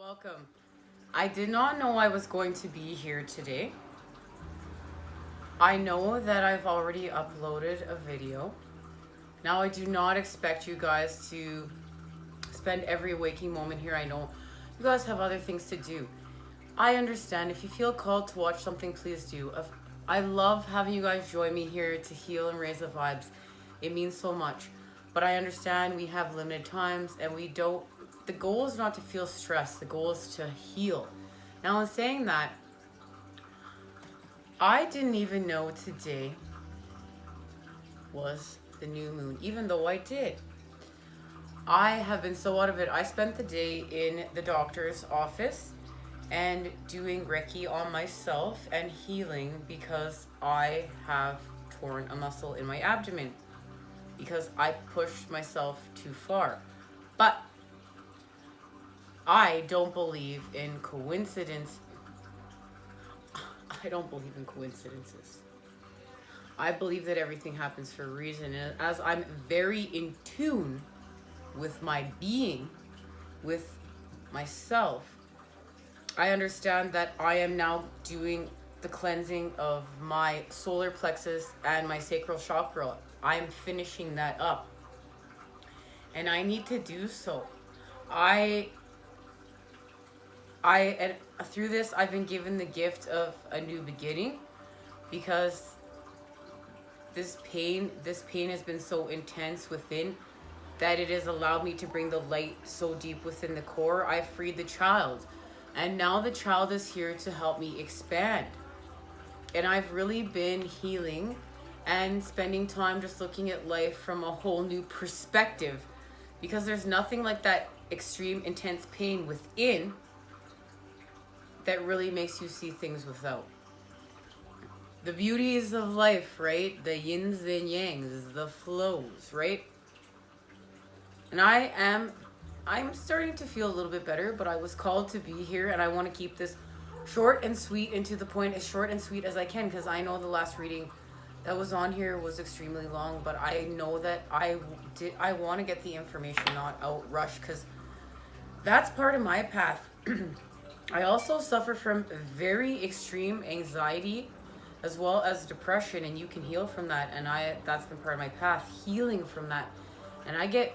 Welcome. I did not know I was going to be here today. I know that I've already uploaded a video. Now I do not expect you guys to spend every waking moment here. I know you guys have other things to do. I understand. If you feel called to watch something, please do. I love having you guys join me here to heal and raise the vibes. It means so much. But I understand we have limited times and the goal is not to feel stressed. The goal is to heal. Now, in saying that, I didn't even know today was the new moon, even though I did. I have been so out of it. I spent the day in the doctor's office and doing Reiki on myself and healing because I have torn a muscle in my abdomen because I pushed myself too far. But I don't believe in coincidence. I don't believe in coincidences. I believe that everything happens for a reason. And as I'm very in tune with my being, with myself, I understand that I am now doing the cleansing of my solar plexus and my sacral chakra. I am finishing that up. And I need to do so. And through this, I've been given the gift of a new beginning because this pain has been so intense within that it has allowed me to bring the light so deep within the core. I freed the child, and now the child is here to help me expand. And I've really been healing and spending time just looking at life from a whole new perspective because there's nothing like that extreme intense pain within that really makes you see things without. The beauties of life, right? The yins and yangs, the flows, right? And I'm starting to feel a little bit better, but I was called to be here and I want to keep this short and sweet and to the point, as short and sweet as I can, because I know the last reading that was on here was extremely long, but I know that I want to get the information not out rushed, because that's part of my path. I also suffer from very extreme anxiety as well as depression, and you can heal from that, and that's been part of my path, healing from that. And I get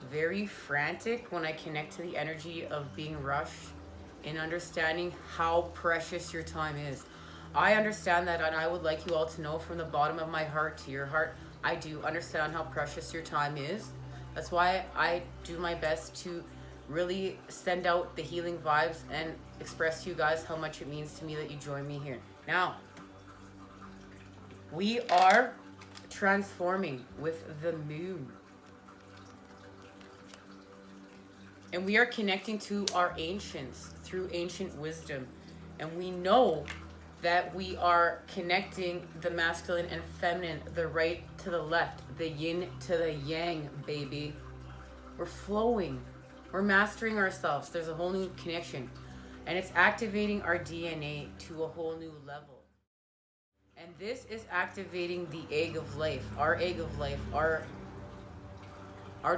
very frantic when I connect to the energy of being rushed and understanding how precious your time is. I understand that, and I would like you all to know from the bottom of my heart to your heart, I do understand how precious your time is. That's why I do my best to really send out the healing vibes and express to you guys how much it means to me that you join me here. Now, we are transforming with the moon. And we are connecting to our ancients through ancient wisdom. And we know that we are connecting the masculine and feminine, the right to the left, the yin to the yang, baby. We're flowing. We're mastering ourselves. There's a whole new connection. And it's activating our DNA to a whole new level. And this is activating the egg of life, our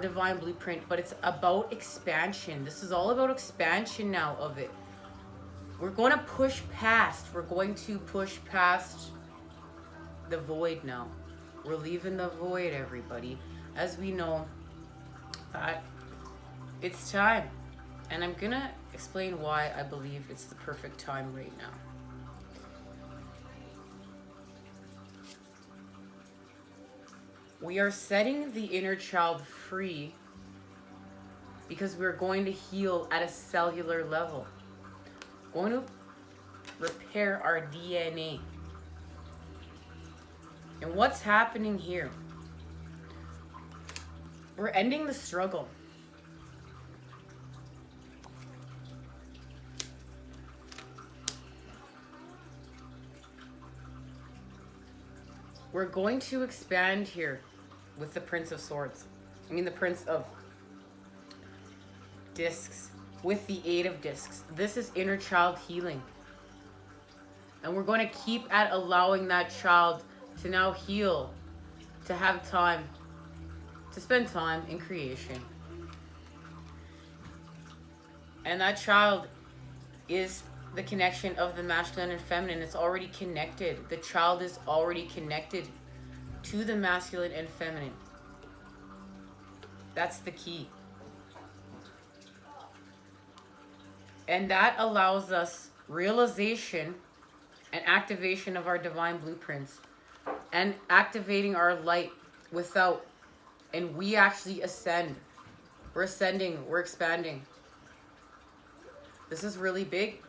divine blueprint. But it's about expansion. This is all about expansion now of it. We're going to push past the void now. We're leaving the void, everybody. As we know that it's time. And I'm gonna explain why I believe it's the perfect time right now. We are setting the inner child free because we're going to heal at a cellular level. Going to repair our DNA. And what's happening here? We're ending the struggle. We're going to expand here with the Prince of Swords. The Prince of Discs. With the Eight of Discs. This is inner child healing. And we're going to keep at allowing that child to now heal. To have time. To spend time in creation. And that child is the connection of the masculine and feminine. It's already connected. The child is already connected to the masculine and feminine. That's the key. And that allows us realization and activation of our divine blueprints and activating our light without. And we actually ascend. We're ascending. We're expanding. This is really big.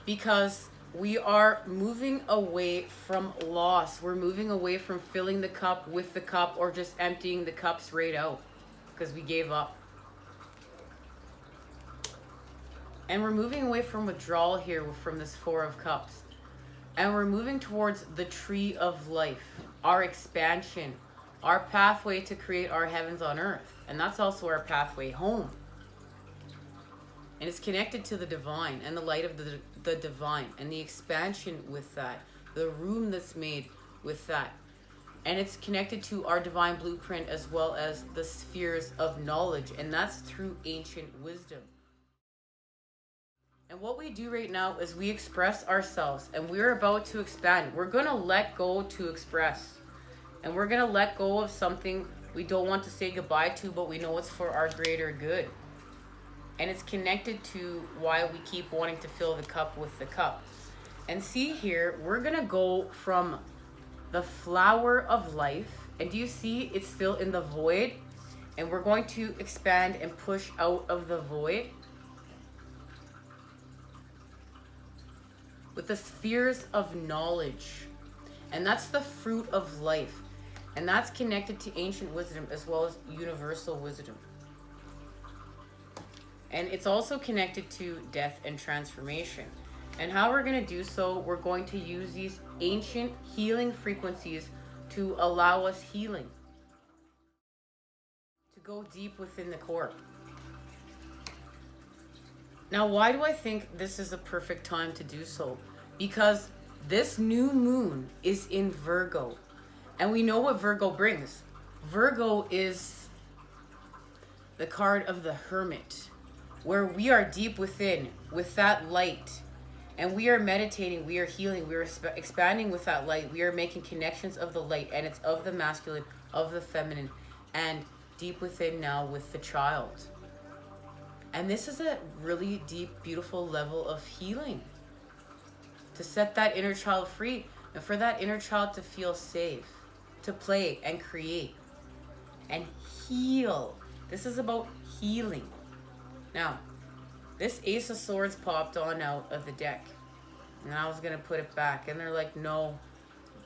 Because we are moving away from loss. We're moving away from filling the cup with the cup or just emptying the cups right out because we gave up. And we're moving away from withdrawal here from this Four of Cups. And we're moving towards the tree of life, our expansion, our pathway to create our heavens on earth. And that's also our pathway home. And it's connected to the divine and the light of the divine and the expansion with that, the room that's made with that. And it's connected to our divine blueprint as well as the spheres of knowledge. And that's through ancient wisdom. And what we do right now is we express ourselves and we're about to expand. We're going to let go to express. And we're going to let go of something we don't want to say goodbye to, but we know it's for our greater good. And it's connected to why we keep wanting to fill the cup with the cup. And see here, we're going to go from the flower of life. And do you see it's still in the void? And we're going to expand and push out of the void with the spheres of knowledge. And that's the fruit of life. And that's connected to ancient wisdom as well as universal wisdom. And it's also connected to death and transformation. And how we're going to do so, we're going to use these ancient healing frequencies to allow us healing. To go deep within the core. Now, why do I think this is a perfect time to do so? Because this new moon is in Virgo. And we know what Virgo brings. Virgo is the card of the Hermit, where we are deep within with that light. And we are meditating, we are healing, we are expanding with that light. We are making connections of the light, and it's of the masculine, of the feminine, and deep within now with the child. And this is a really deep, beautiful level of healing. To set that inner child free, and for that inner child to feel safe, to play and create and heal. This is about healing. Now, this Ace of Swords popped on out of the deck. And I was going to put it back. And they're like, no,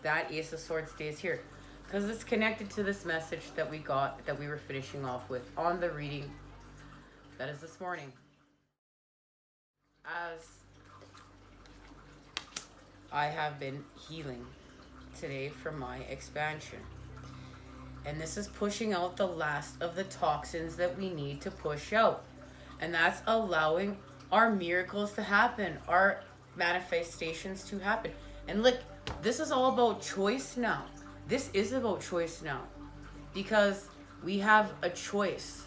that Ace of Swords stays here. Because it's connected to this message that we got, that we were finishing off with on the reading. That is this morning. As I have been healing today from my expansion. And this is pushing out the last of the toxins that we need to push out. And that's allowing our miracles to happen, our manifestations to happen. And look, this is all about choice now. This is about choice now. Because we have a choice.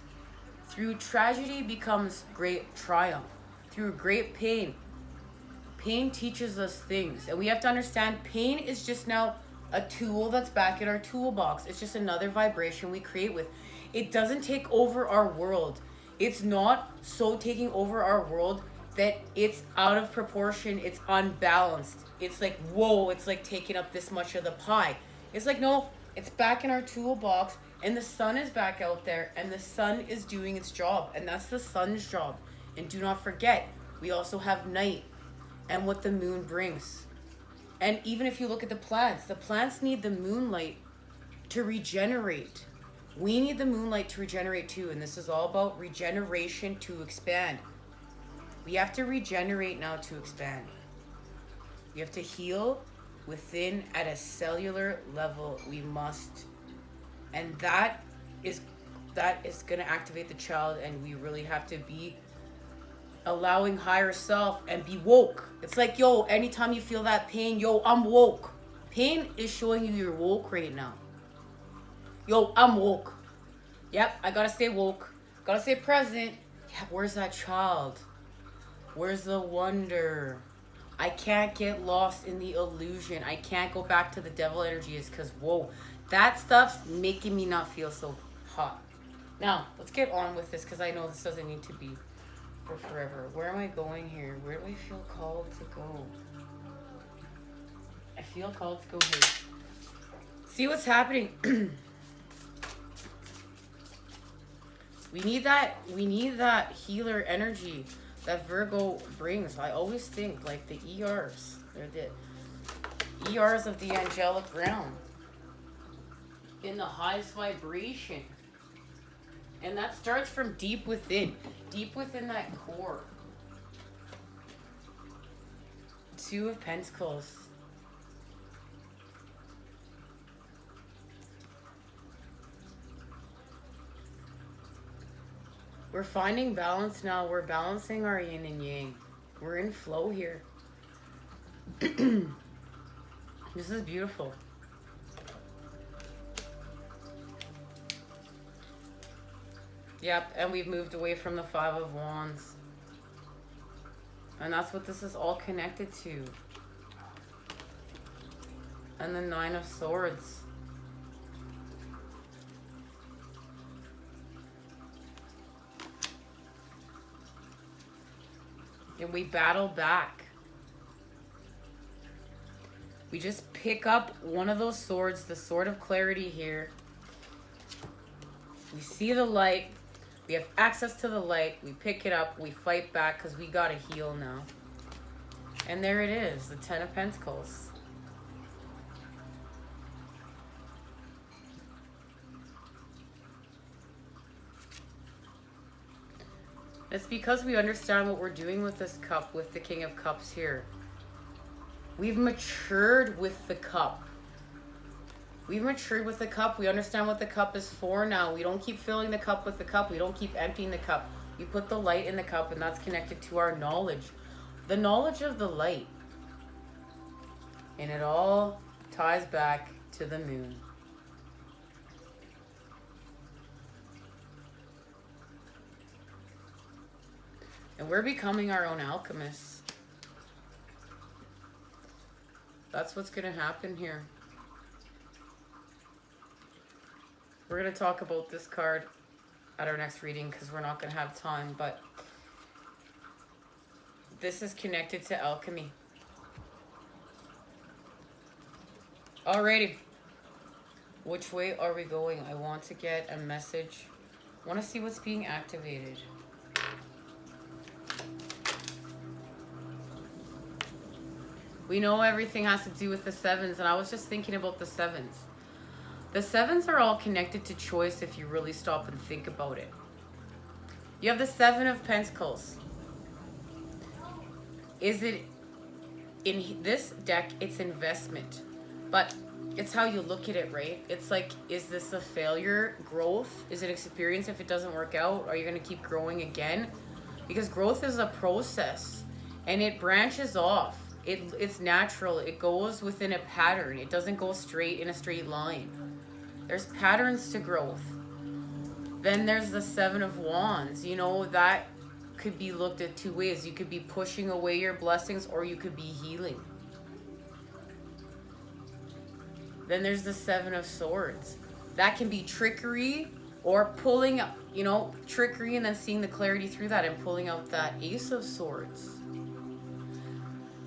Through tragedy becomes great triumph. Through great pain, pain teaches us things. And we have to understand pain is just now a tool that's back in our toolbox. It's just another vibration we create with. It doesn't take over our world. It's not so taking over our world that it's out of proportion, it's unbalanced. It's like, whoa, it's like taking up this much of the pie. It's like, no, it's back in our toolbox, and the sun is back out there, and the sun is doing its job, and that's the sun's job. And do not forget, we also have night and what the moon brings. And even if you look at the plants need the moonlight to regenerate. We need the moonlight to regenerate too, and this is all about regeneration to expand. We have to regenerate now to expand. We have to heal within at a cellular level. We must. And that is going to activate the child, and we really have to be allowing higher self and be woke. It's like, yo, anytime you feel that pain, yo, I'm woke. Pain is showing you you're woke right now. Yo, I'm woke. Yep, I gotta stay woke. Gotta stay present. Yeah, where's that child? Where's the wonder? I can't get lost in the illusion. I can't go back to the devil energies because, whoa, that stuff's making me not feel so hot. Now, let's get on with this because I know this doesn't need to be for forever. Where am I going here? Where do I feel called to go? I feel called to go here. See what's happening. We need that healer energy that Virgo brings. I always think like the ERs. They're the ERs of the angelic realm. In the highest vibration. And that starts from deep within that core. Two of Pentacles. We're finding balance now. We're balancing our yin and yang. We're in flow here. This is beautiful. Yep, and we've moved away from the Five of Wands. And that's what this is all connected to. And the Nine of Swords. And we battle back. We just pick up one of those swords, the Sword of Clarity here. We see the light. We have access to the light. We pick it up. We fight back because we got to heal now. And there it is, the Ten of Pentacles. It's because we understand what we're doing with this cup, with the King of Cups here. We've matured with the cup. We've matured with the cup. We understand what the cup is for now. We don't keep filling the cup with the cup. We don't keep emptying the cup. We put the light in the cup, and that's connected to our knowledge. The knowledge of the light. And it all ties back to the moon. And we're becoming our own alchemists. That's what's going to happen here. We're going to talk about this card at our next reading because we're not going to have time. But this is connected to alchemy. Alrighty. Which way are we going? I want to get a message. I want to see what's being activated. We know everything has to do with the sevens, and I was just thinking about the sevens. The sevens are all connected to choice if you really stop and think about it. You have the Seven of Pentacles. Is it, in this deck, it's investment. But it's how you look at it, right? It's like, is this a failure? Growth? Is it experience if it doesn't work out? Are you going to keep growing again? Because growth is a process, and it branches off. It's natural. It goes within a pattern. It doesn't go straight in a straight line. There's patterns to growth. Then there's the Seven of Wands. You know, that could be looked at two ways. You could be pushing away your blessings, or you could be healing. Then there's the Seven of Swords. That can be trickery or pulling up, you know, trickery and then seeing the clarity through that and pulling out that Ace of Swords.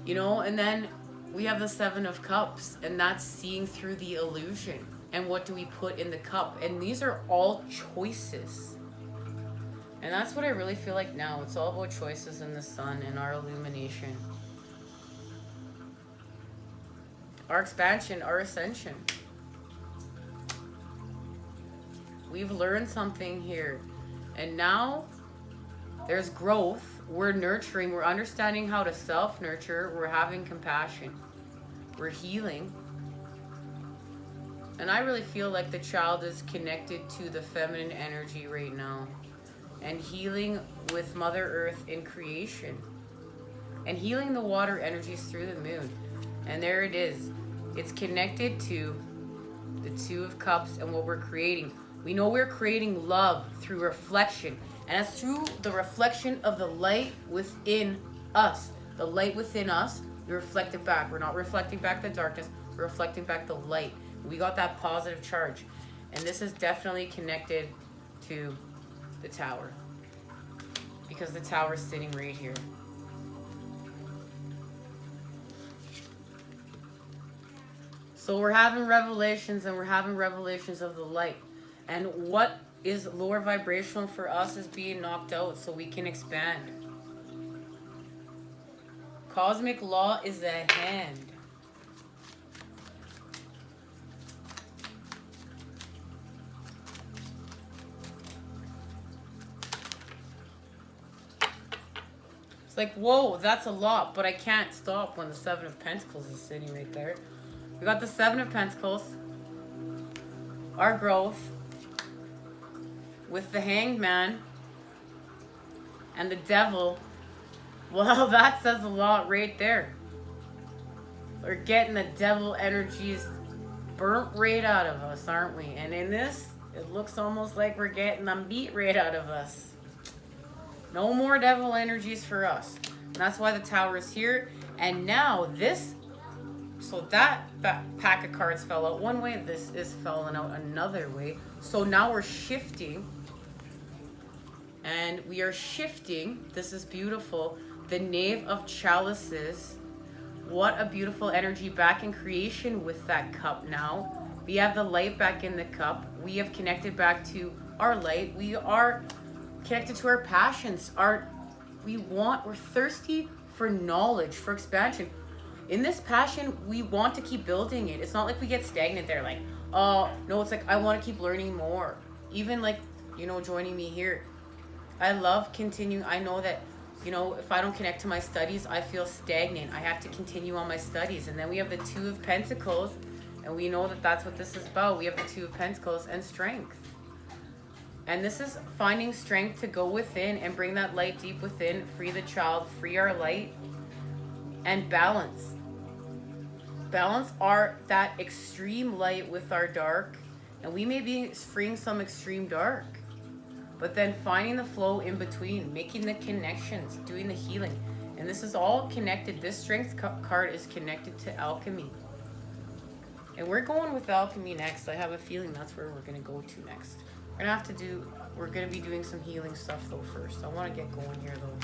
You know, and then we have the Seven of Cups, and that's seeing through the illusion. And what do we put in the cup? And these are all choices. And that's what I really feel like now. It's all about choices in the sun and our illumination. Our expansion, our ascension. We've learned something here. And now there's growth. We're nurturing. We're understanding how to self-nurture. We're having compassion. We're healing. And I really feel like the child is connected to the feminine energy right now. And healing with Mother Earth in creation. And healing the water energies through the moon. And there it is. It's connected to the Two of Cups and what we're creating. We know we're creating love through reflection. And it's through the reflection of the light within us. The light within us, we reflect it back. We're not reflecting back the darkness. We're reflecting back the light. We got that positive charge. And this is definitely connected to the tower. Because the tower is sitting right here. So we're having revelations, and we're having revelations of the light. And what is lower vibrational for us is being knocked out so we can expand. Cosmic law is at hand. It's like, whoa, that's a lot, but I can't stop when the Seven of Pentacles is sitting right there. We got the Seven of Pentacles, our growth, with the Hanged Man and the Devil. Well, that says a lot right there. We're getting the devil energies burnt right out of us, aren't we? And in this, it looks almost like we're getting them beat right out of us. No more devil energies for us. And that's why the tower is here. And now this, so that pack of cards fell out one way. This is falling out another way. So now we're shifting. And we are shifting. This is beautiful. The Knave of Chalices. What a beautiful energy back in creation with that cup now. We have the light back in the cup. We have connected back to our light. We are connected to our passions. We're thirsty for knowledge, for expansion. In this passion, we want to keep building it. It's not like we get stagnant there, like, oh, no, it's like, I want to keep learning more. Even like, joining me here. I love continuing. I know that, if I don't connect to my studies, I feel stagnant. I have to continue on my studies. And then we have the Two of Pentacles, and we know that that's what this is about. We have the Two of Pentacles and strength. And this is finding strength to go within and bring that light deep within, free the child, free our light, and balance. Balance that extreme light with our dark, and we may be freeing some extreme dark. But then finding the flow in between, making the connections, doing the healing. And this is all connected. This strength card is connected to alchemy. And we're going with alchemy next. I have a feeling that's where we're going to go to next. We're going to be doing some healing stuff though first. I want to get going here though.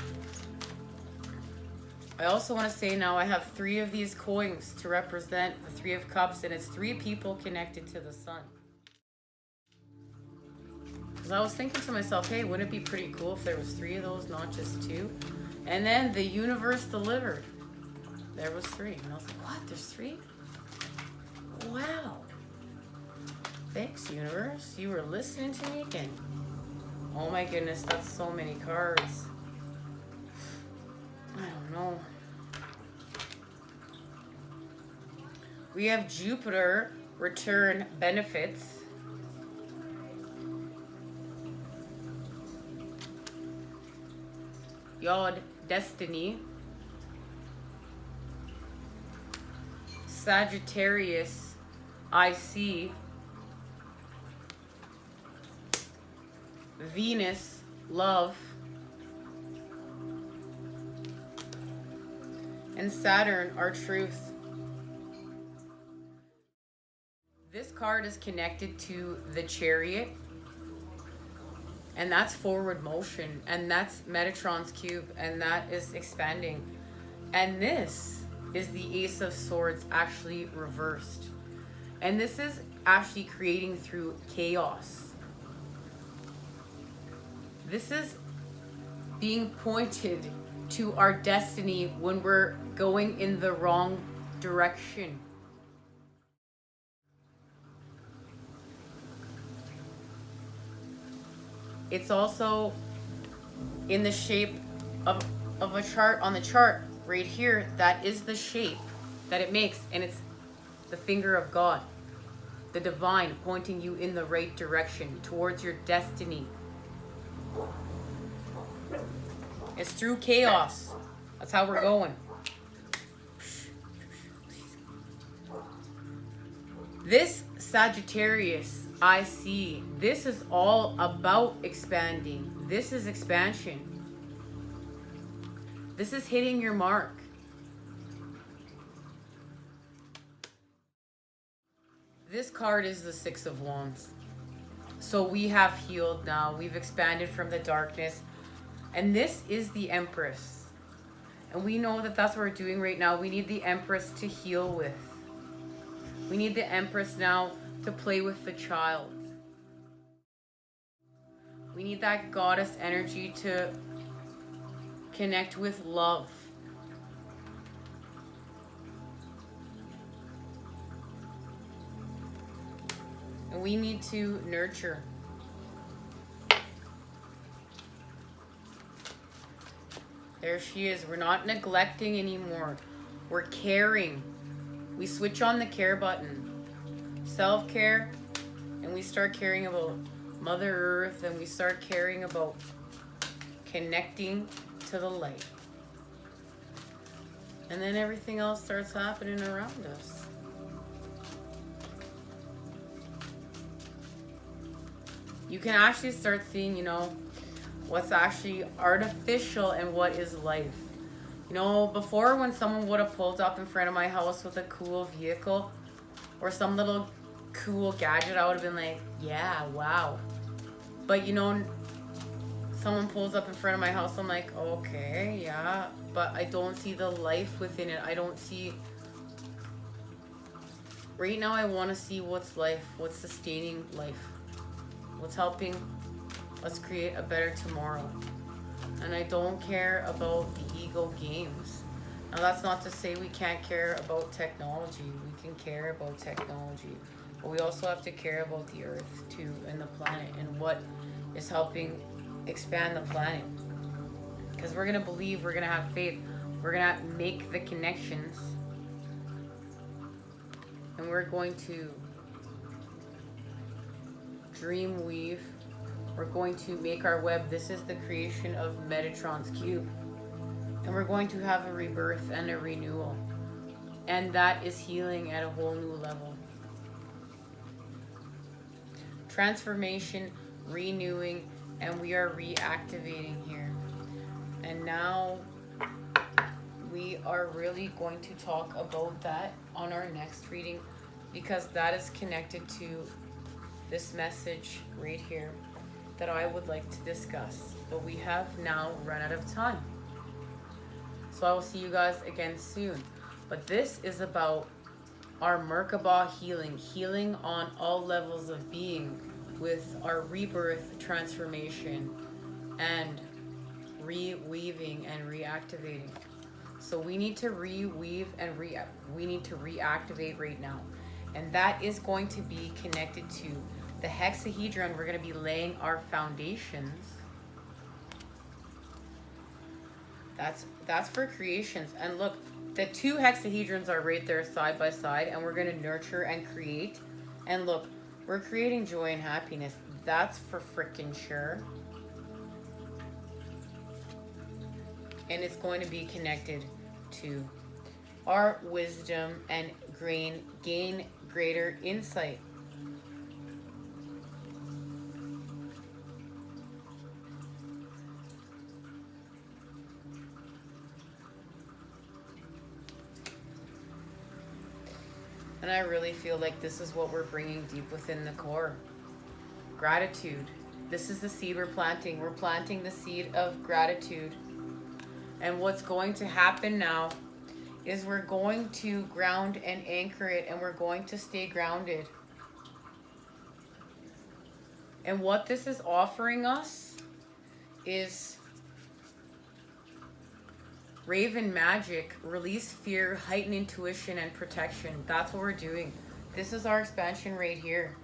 I also want to say now I have 3 of these coins to represent the 3 of Cups, and it's 3 people connected to the sun. Because I was thinking to myself, hey, wouldn't it be pretty cool if there was 3 of those, not just 2? And then the universe delivered. There was 3. And I was like, what? There's 3? Wow. Thanks, universe. You were listening to me again. Oh my goodness, that's so many cards. I don't know. We have Jupiter return benefits. Yod destiny. Sagittarius I see. Venus love. And Saturn our truth. This card is connected to the Chariot. And that's forward motion, and that's Metatron's cube, and that is expanding. And this is the Ace of Swords actually reversed. And this is actually creating through chaos. This is being pointed to our destiny when we're going in the wrong direction. It's also in the shape of a chart on the chart right here. That is the shape that it makes, and it's the finger of God, the divine, pointing you in the right direction towards your destiny. It's through chaos. That's how we're going. This Sagittarius I see. This is all about expanding. This is expansion. This is hitting your mark. This card is the Six of Wands. So we have healed now. We've expanded from the darkness. And this is the Empress. And we know that that's what we're doing right now. We need the Empress to heal with. We need the Empress now to play with the child. We need that goddess energy to connect with love. And we need to nurture. There she is. We're not neglecting anymore. We're caring. We switch on the care button. Self-care. And we start caring about Mother Earth. And we start caring about connecting to the light. And then everything else starts happening around us. You can actually start seeing, what's actually artificial and what is life. Before, when someone would have pulled up in front of my house with a cool vehicle or some little cool gadget, I would have been like, yeah, wow. But someone pulls up in front of my house, I'm like, okay, yeah, but I don't see the life within it. I don't see. Right now I want to see what's life, what's sustaining life, what's helping us create a better tomorrow. And I don't care about the ego games. Now that's not to say we can't care about technology. We can care about technology. But we also have to care about the earth too, and the planet, and what is helping expand the planet. Because we're going to believe, we're going to have faith, we're going to make the connections, and we're going to dream weave. We're going to make our web. This is the creation of Metatron's cube. And we're going to have a rebirth and a renewal. And that is healing at a whole new level. Transformation, renewing, and we are reactivating here. And now we are really going to talk about that on our next reading, because that is connected to this message right here that I would like to discuss. But we have now run out of time. So I will see you guys again soon. But this is about our Merkaba healing on all levels of being, with our rebirth, transformation, and reweaving and reactivating. So we need to reweave and we need to reactivate right now. And that is going to be connected to the hexahedron. We're going to be laying our foundations. That's for creations. And look, the two hexahedrons are right there side by side, and we're going to nurture and create. And look, we're creating joy and happiness. That's for freaking sure. And it's going to be connected to our wisdom and gain greater insight. And I really feel like this is what we're bringing deep within the core. Gratitude. This is the seed we're planting. We're planting the seed of gratitude. And what's going to happen now is we're going to ground and anchor it, and we're going to stay grounded. And what this is offering us is Raven magic, release fear, heighten intuition, and protection. That's what we're doing. This is our expansion right here.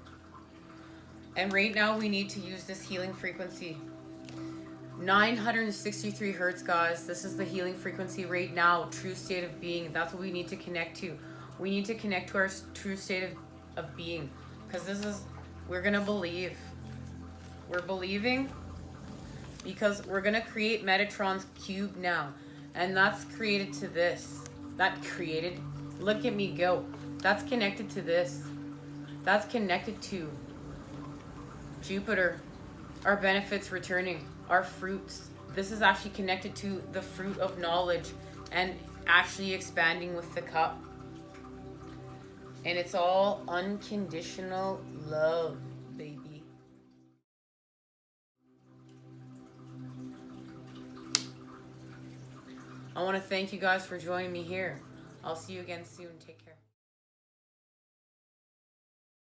And right now we need to use this healing frequency. 963 hertz, guys. This is the healing frequency right now. True state of being. That's what we need to connect to. We need to connect to our true state of being. Because we're going to believe. We're believing because we're going to create Metatron's cube now. And that's created to this. Look at me go. That's connected to this. That's connected to Jupiter, our benefits returning, our fruits. This is actually connected to the fruit of knowledge and actually expanding with the cup. And it's all unconditional love, baby. I want to thank you guys for joining me here. I'll see you again soon. Take care.